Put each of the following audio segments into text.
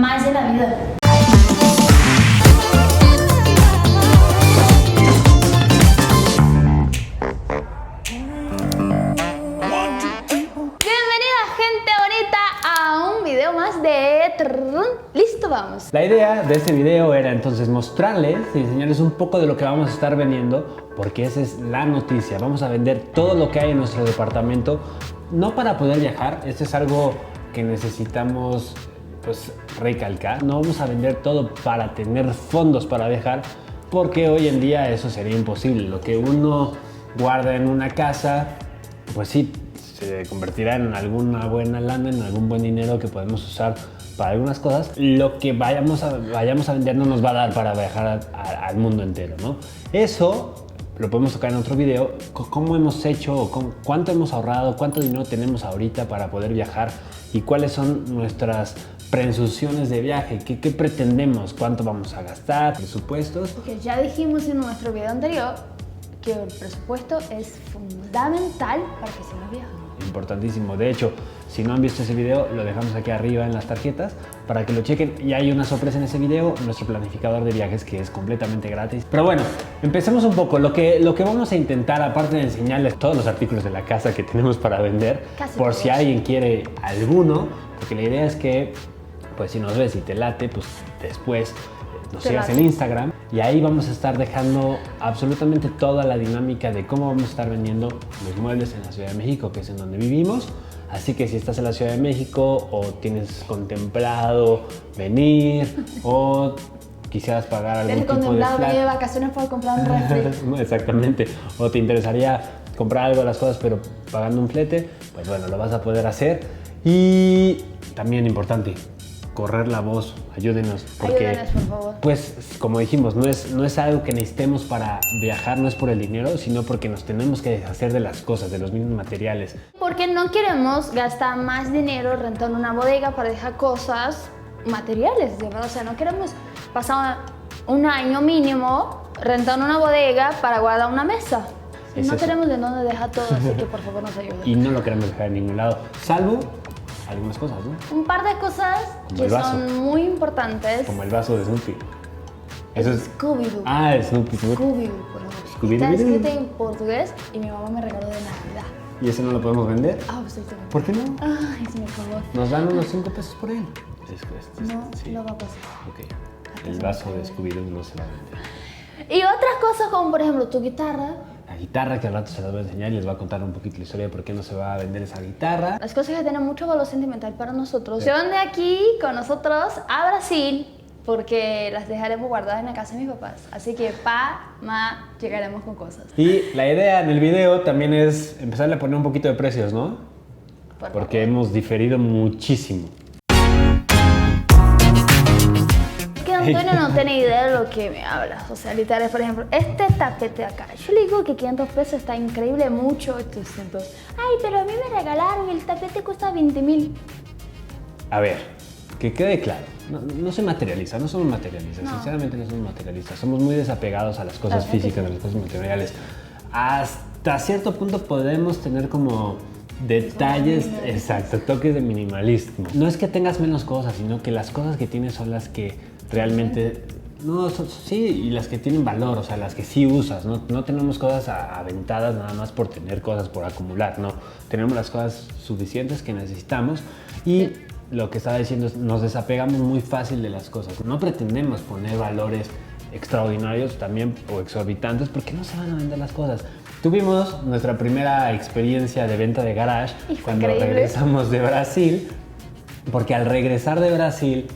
más de la vida. Listo, vamos. La idea de este video era entonces mostrarles y enseñarles un poco de lo que vamos a estar vendiendo, porque esa es la noticia. Vamos a vender todo lo que hay en nuestro departamento, no para poder viajar, esto es algo que necesitamos pues recalcar. No vamos a vender todo para tener fondos para viajar, porque hoy en día eso sería imposible. Lo que uno guarda en una casa, pues sí, se convertirá en alguna buena lana, en algún buen dinero que podemos usar para algunas cosas. Lo que vayamos a vender no nos va a dar para viajar al mundo entero, ¿no? Eso lo podemos tocar en otro video, cómo hemos hecho, cuánto hemos ahorrado, cuánto dinero tenemos ahorita para poder viajar y cuáles son nuestras presunciones de viaje, qué pretendemos, cuánto vamos a gastar, presupuestos. Porque ya dijimos en nuestro video anterior que el presupuesto es fundamental para que se nos viaje. Importantísimo. De hecho, si no han visto ese video, lo dejamos aquí arriba en las tarjetas para que lo chequen. Y hay una sorpresa en ese video, nuestro planificador de viajes, que es completamente gratis. Pero bueno, empecemos un poco. Lo que vamos a intentar, aparte de enseñarles todos los artículos de la casa que tenemos para vender, por si alguien quiere alguno, porque la idea es que, pues si nos ves y te late, pues después nos sigas en Instagram y ahí vamos a estar dejando absolutamente toda la dinámica de cómo vamos a estar vendiendo los muebles en la Ciudad de México, que es en donde vivimos. Así que si estás en la Ciudad de México o tienes contemplado venir o quisieras pagar algún tipo de contemplado venir de vacaciones por comprar un refri. Exactamente. O te interesaría comprar algo de las cosas pero pagando un flete, pues bueno, lo vas a poder hacer. Y también importante, correr la voz, ayúdenos, porque ayúdenos, por favor. Pues como dijimos, no es algo que necesitemos para viajar, no es por el dinero, sino porque nos tenemos que deshacer de las cosas, de los mismos materiales. Porque no queremos gastar más dinero rentando una bodega para dejar cosas materiales, de verdad. O sea, no queremos pasar un año mínimo rentando una bodega para guardar una mesa. No tenemos de dónde dejar todo, así que por favor nos ayuden. Y no lo queremos dejar en ningún lado, salvo algunas cosas, ¿no? Un par de cosas que son muy importantes. Como el vaso de Snoopy. Eso es Scooby-Doo. Ah, Snoopy. Scooby-Doo, por favor. Está escrito en portugués y mi mamá me regaló de Navidad. ¿Y ese no lo podemos vender? Absolutamente. ¿Por qué no? Ay, sí, por favor. Nos dan unos 5 pesos por él. No va a pasar. Ok. El vaso de Scooby-Doo no se va a vender. Y otras cosas como, por ejemplo, tu guitarra. La guitarra, que al rato se las voy a enseñar y les voy a contar un poquito la historia de por qué no se va a vender esa guitarra. Las cosas que tienen mucho valor sentimental para nosotros. Se van de aquí con nosotros a Brasil porque las dejaremos guardadas en la casa de mis papás. Así que llegaremos con cosas. Y la idea en el video también es empezarle a poner un poquito de precios, ¿no? Porque hemos diferido muchísimo. Antonio no tiene idea de lo que me hablas. O sea, literal, por ejemplo, este tapete acá. Yo le digo que 500 pesos está increíble, mucho 800. Ay, pero a mí me regalaron, el tapete cuesta 20,000. A ver, que quede claro. No se materializa, no somos materialistas. No. Sinceramente no somos materialistas. Somos muy desapegados a las cosas físicas, a las cosas materiales. Hasta cierto punto podemos tener como detalles, exacto, toques de minimalismo. No es que tengas menos cosas, sino que las cosas que tienes son las que realmente, sí, y las que tienen valor, o sea, las que sí usas, no tenemos cosas aventadas nada más por tener cosas, por acumular, no, tenemos las cosas suficientes que necesitamos y lo que estaba diciendo es, nos desapegamos muy fácil de las cosas, no pretendemos poner valores extraordinarios también o exorbitantes porque no se van a vender las cosas. Tuvimos nuestra primera experiencia de venta de garage cuando regresamos de Brasil, porque al regresar de Brasil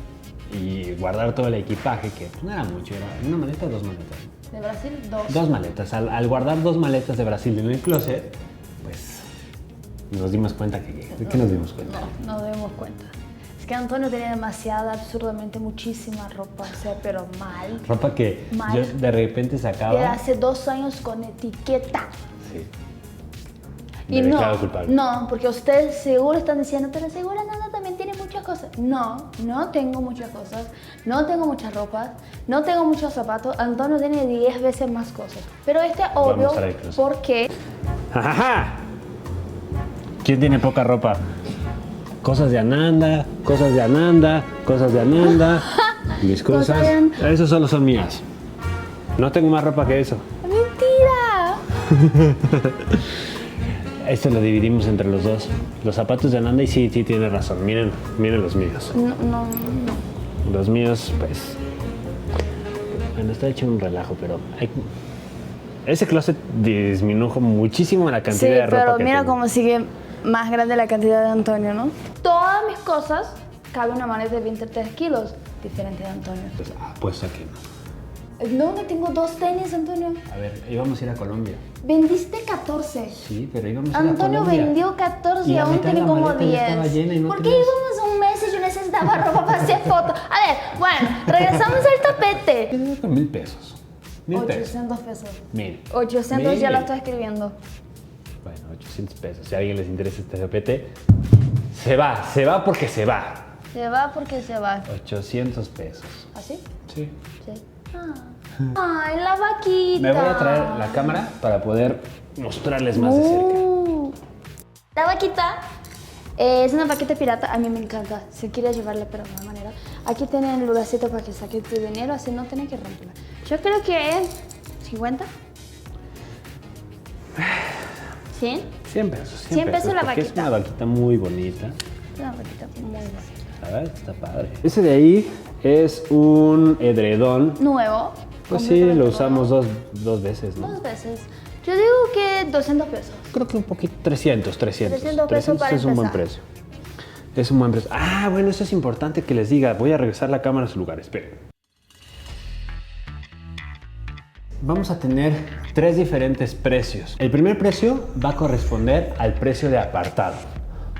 y guardar todo el equipaje, que no era mucho, era una maleta o 2 maletas. ¿De Brasil? 2. 2 maletas. Al guardar 2 maletas de Brasil en el closet, pues nos dimos cuenta que... ¿De qué nos dimos cuenta? No nos dimos cuenta. Es que Antonio tenía demasiada, absurdamente muchísima ropa, o sea, pero mal. Ropa que yo de repente sacaba... De hace 2 años con etiqueta. Sí. Y no, porque ustedes seguro están diciendo, pero seguro Nana también tiene muchas cosas. No tengo muchas cosas, no tengo muchas ropas, no tengo muchos zapatos. Antonio tiene 10 veces más cosas. Pero este es obvio porque... ¡Jajaja! ¿Quién tiene poca ropa? Cosas de Ananda, cosas de Ananda, cosas de Ananda. Mis cosas. Esos solo son mías. No tengo más ropa que eso. ¡Mentira! Esto lo dividimos entre los dos. Los zapatos de Ananda y sí, tiene razón. Miren los míos. No. Los míos, pues... Bueno, está hecho un relajo, pero... Ese closet disminuyó muchísimo la cantidad de ropa que pero mira tengo. cómo sigue más grande la cantidad de Antonio, ¿no? Todas mis cosas cabe una maleta de 23 kilos, diferente de Antonio. Pues, apuesto a que no. No tengo 2 tenis, Antonio. A ver, íbamos a ir a Colombia. Vendiste 14. Sí, pero íbamos a ir a Antonio Colombia. vendió 14 y la aún mitad de tiene la como maleta ya 10. estaba llena y no ¿Por qué tenías- íbamos un mes y yo necesitaba ropa para hacer fotos? A ver, bueno, regresamos al tapete. Quedé con 1,000 pesos. 1,000 pesos. 800 pesos. 1,000. 800 ya 1,000. lo estoy escribiendo. Bueno, 800 pesos. Si a alguien les interesa este tapete, se va porque se va. Se va porque se va. 800 pesos. ¿Así? Sí. Sí. Ay, la vaquita. Me voy a traer la cámara para poder mostrarles más de cerca. La vaquita es una vaquita pirata. A mí me encanta. Si quieres llevarla, pero de alguna manera. Aquí tienen el lugarcito para que saques tu dinero, así no tienes que romperla. Yo creo que es 50. 100. 100 pesos. 100 pesos la porque vaquita. Es una vaquita muy bonita. Es una vaquita muy buena. La verdad está padre. Ese de ahí es un edredón. Nuevo. Pues sí, completamente lo nuevo. usamos dos veces, ¿no? 2 veces. Yo digo que 200 pesos. Creo que un poquito, 300 pesos para es un buen empezar. precio. Es un buen precio. Ah, bueno, eso es importante que les diga. Voy a regresar la cámara a su lugar, esperen. Vamos a tener 3 diferentes precios. El primer precio va a corresponder al precio de apartado.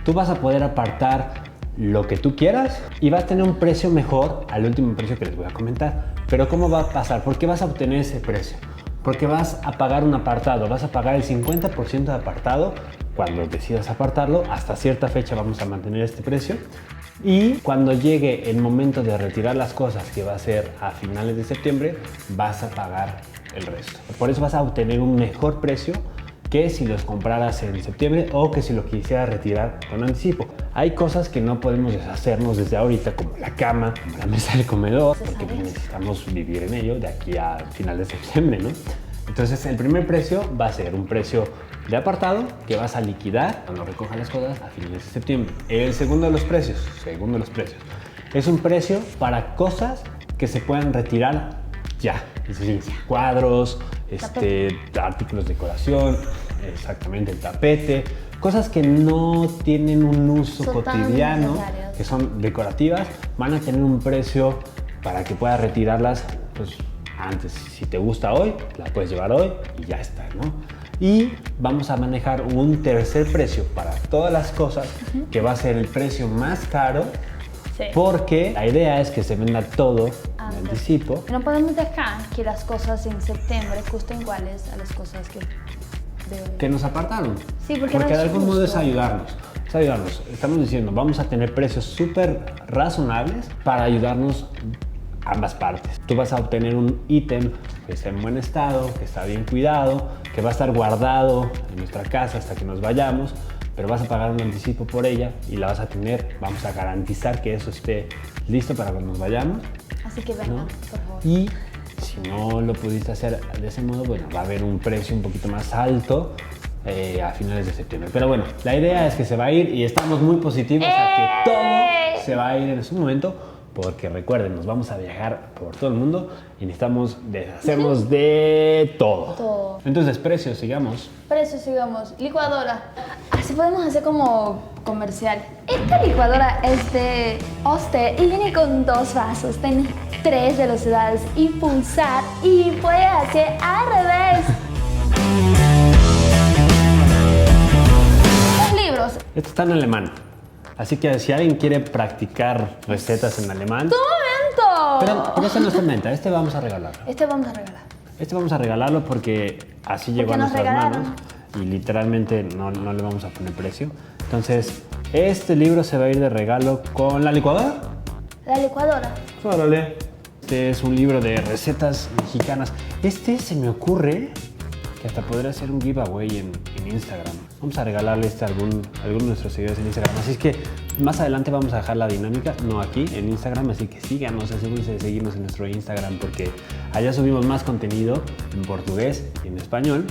Tú vas a poder apartar lo que tú quieras y va a tener un precio mejor al último precio que les voy a comentar. Pero ¿cómo va a pasar? ¿Por qué vas a obtener ese precio? Porque vas a pagar un apartado, vas a pagar el 50% de apartado cuando decidas apartarlo. Hasta cierta fecha vamos a mantener este precio. Y cuando llegue el momento de retirar las cosas, que va a ser a finales de septiembre, vas a pagar el resto. Por eso vas a obtener un mejor precio que si los compraras en septiembre o que si lo quisieras retirar con anticipo. Hay cosas que no podemos deshacernos desde ahorita, como la cama, como la mesa del comedor, porque necesitamos vivir en ello de aquí a finales de septiembre, ¿no? Entonces el primer precio va a ser un precio de apartado que vas a liquidar cuando recojas las cosas a finales de septiembre. El segundo de los precios, es un precio para cosas que se puedan retirar ya. Es decir, cuadros, artículos de decoración, exactamente el tapete, cosas que no tienen un uso Son tan cotidiano, necesarias. que son decorativas, van a tener un precio para que puedas retirarlas pues, antes. Si te gusta hoy, la puedes llevar hoy y ya está, ¿no? Y vamos a manejar un tercer precio para todas las cosas, que va a ser el precio más caro, Sí. porque la idea es que se venda todo en Antes. anticipo. No podemos dejar que las cosas en septiembre cuesten iguales a las cosas Que nos apartaron. Sí, porque no de es algún modo es justo. ayudarnos. Es ayudarnos. Estamos diciendo, vamos a tener precios súper razonables para ayudarnos ambas partes. Tú vas a obtener un ítem que está en buen estado, que está bien cuidado, que va a estar guardado en nuestra casa hasta que nos vayamos, pero vas a pagar un anticipo por ella y la vas a tener. Vamos a garantizar que eso esté listo para cuando nos vayamos, Así que vengan, ¿no? por favor. Y si no lo pudiste hacer de ese modo, bueno, va a haber un precio un poquito más alto a finales de septiembre. Pero bueno, la idea es que se va a ir y estamos muy positivos a que todo se va a ir en su momento, porque recuerden, nos vamos a viajar por todo el mundo y necesitamos deshacernos de todo. Todo. Entonces, precios, sigamos. Precios, sigamos. Licuadora. Así podemos hacer como comercial. Esta licuadora es de Oster y viene con 2 vasos. Tiene 3 velocidades y pulsar y puede hacer al revés. Los libros. Esto está en alemán, así que si alguien quiere practicar recetas en alemán... ¡Un momento! Pero este no está en venta, este vamos a regalarlo. Este vamos a regalar. Este vamos a regalarlo porque así llegó a nos nuestras regalaron. manos y literalmente no le vamos a poner precio. Entonces, este libro se va a ir de regalo con la licuadora. La licuadora. Órale. Este es un libro de recetas mexicanas. Este se me ocurre que hasta podría ser un giveaway en Instagram. Vamos a regalarle este a algún de nuestros seguidores en Instagram. Así es que Más adelante vamos a dejar la dinámica, no aquí, en Instagram, así que síganos, asegúrense de seguirnos en nuestro Instagram porque allá subimos más contenido en portugués y en español.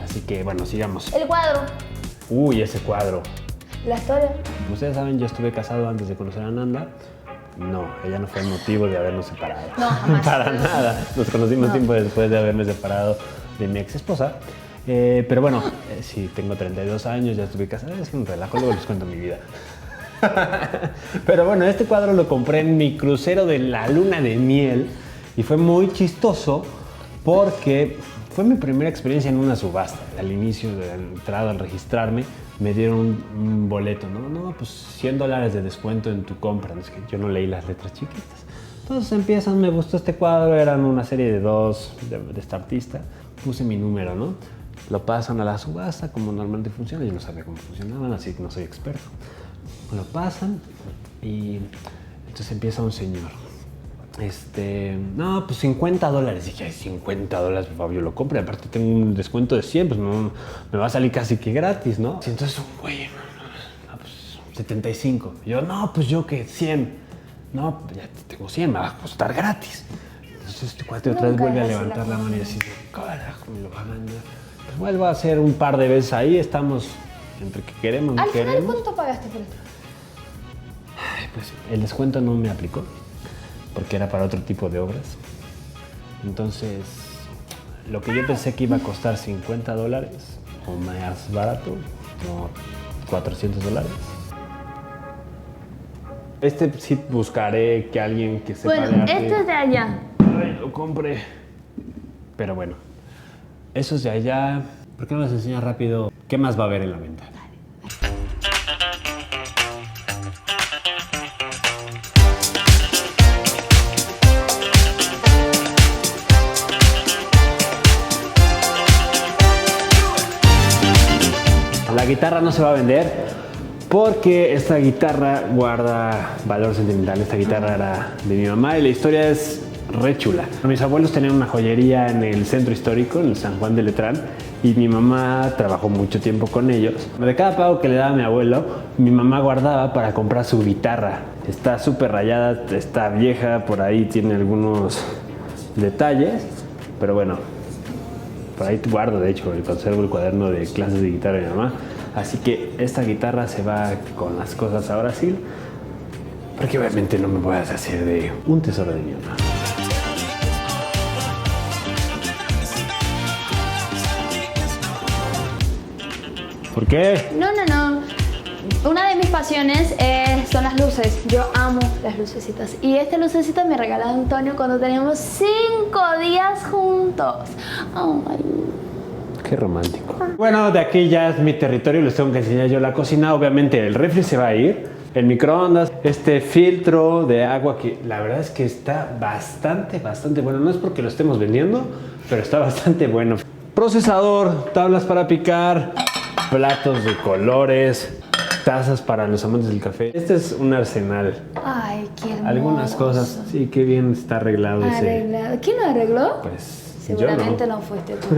Así que bueno, sigamos. El cuadro. Uy, ese cuadro. La historia. Como ustedes saben, yo estuve casado antes de conocer a Nanda. No, ella no fue el motivo de habernos separado. No, jamás. Para nada. Nos conocimos tiempo después de haberme separado de mi ex esposa. Pero bueno, sí, tengo 32 años, ya estuve casado. Es un relajo, luego les cuento mi vida. Pero bueno, este cuadro lo compré en mi crucero de la luna de miel y fue muy chistoso porque fue mi primera experiencia en una subasta. Al inicio de la entrada, al registrarme, me dieron un boleto, ¿no? Pues $100 de descuento en tu compra. Es que yo no leí las letras chiquitas. Entonces empiezan, me gustó este cuadro, eran una serie de 2 de este artista. Puse mi número, ¿no? Lo pasan a la subasta, como normalmente funciona. Yo no sabía cómo funcionaban, así que no soy experto. Lo pasan y entonces empieza un señor. No, pues $50. Dije, ay, $50, por favor, yo lo compro. Aparte tengo un descuento de 100, pues no, me va a salir casi que gratis, ¿no? Y entonces, güey, no, pues 75. Y yo, no, pues yo que 100. No, ya tengo 100, me va a costar gratis. Entonces este cuate otra vez vuelve a levantar la mano y decir, carajo, me lo va a ganar. Pues vuelvo a hacer un par de veces ahí, estamos entre que queremos, no queremos. ¿Al final cuánto pagaste por esto? Pues el descuento no me aplicó porque era para otro tipo de obras. Entonces, lo que yo pensé que iba a costar $50 o más barato, como $400. Sí buscaré que alguien que sepa de arte. Este es de allá. Ay, lo compre. Pero bueno, eso es de allá. ¿Por qué no les enseño rápido qué más va a haber en la venta? La guitarra no se va a vender porque esta guitarra guarda valor sentimental. Esta guitarra era de mi mamá y la historia es re chula. Mis abuelos tenían una joyería en el centro histórico, en el San Juan de Letrán, y mi mamá trabajó mucho tiempo con ellos. De cada pago que le daba mi abuelo, mi mamá guardaba para comprar su guitarra. Está súper rayada, está vieja, por ahí tiene algunos detalles, pero bueno, por ahí guardo, de hecho, conservo el cuaderno de clases de guitarra de mi mamá. Así que esta guitarra se va con las cosas a Brasil, porque obviamente no me voy a deshacer de un tesoro de mi mamá. ¿Por qué? No. Una de mis pasiones son las luces. Yo amo las lucecitas. Y esta lucecita me regaló Antonio cuando teníamos 5 días juntos. Ay. Qué romántico. Bueno, de aquí ya es mi territorio, les tengo que enseñar yo la cocina. Obviamente el refri se va a ir, el microondas, este filtro de agua que la verdad es que está bastante bueno. No es porque lo estemos vendiendo, pero está bastante bueno. Procesador, tablas para picar, platos de colores, tazas para los amantes del café. Este es un arsenal. Ay, qué hermoso. Algunas cosas, sí, qué bien está arreglado ese. ¿Quién lo arregló? Pues seguramente yo no fuiste tú.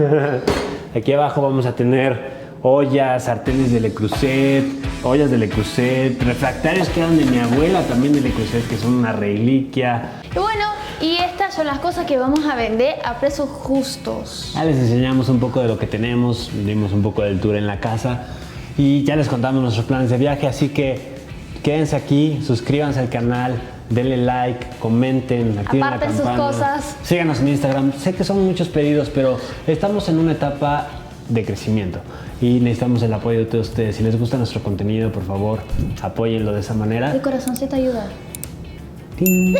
Aquí abajo vamos a tener ollas, sartenes de Le Creuset, ollas de Le Creuset, refractarios que eran de mi abuela también de Le Creuset, que son una reliquia. Y bueno, y estas son las cosas que vamos a vender a precios justos. Ya les enseñamos un poco de lo que tenemos, dimos un poco del tour en la casa y ya les contamos nuestros planes de viaje, así que quédense aquí, suscríbanse al canal, denle like, comenten, activen la campana. Aparten sus cosas. Síganos en Instagram. Sé que son muchos pedidos, pero estamos en una etapa de crecimiento y necesitamos el apoyo de todos ustedes. Si les gusta nuestro contenido, por favor, apóyenlo de esa manera. El corazoncito ayuda. ¡Ting!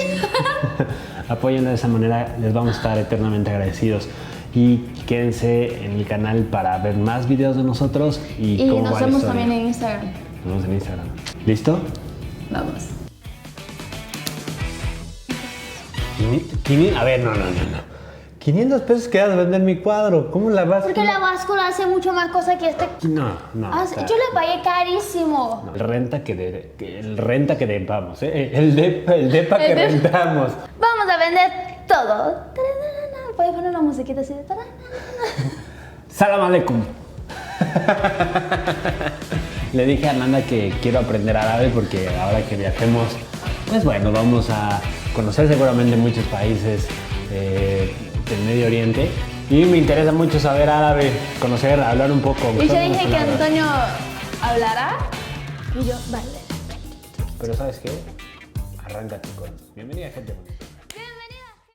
Apóyenlo de esa manera, les vamos a estar eternamente agradecidos. Y quédense en el canal para ver más videos de nosotros y cómo nos va la vemos historia. también en Instagram. Nos vemos en Instagram. ¿Listo? Vamos. A ver, no. 500 pesos que vas a vender mi cuadro. ¿Cómo la vas a...? Porque la báscula hace mucho más cosas que este. No. Yo le pagué carísimo. No, el renta que depamos, ¿eh? El depa que rentamos. Vamos a vender todo. Puedes poner una musiquita así de... Salam aleikum. Le dije a Amanda que quiero aprender árabe porque ahora que viajemos, pues bueno, vamos a conocer seguramente muchos países del Medio Oriente. Y me interesa mucho saber árabe, conocer, hablar un poco. Y yo dije que Antonio hablará y yo, vale. Pero ¿sabes qué? Arráncate con... Bienvenida, gente bonita.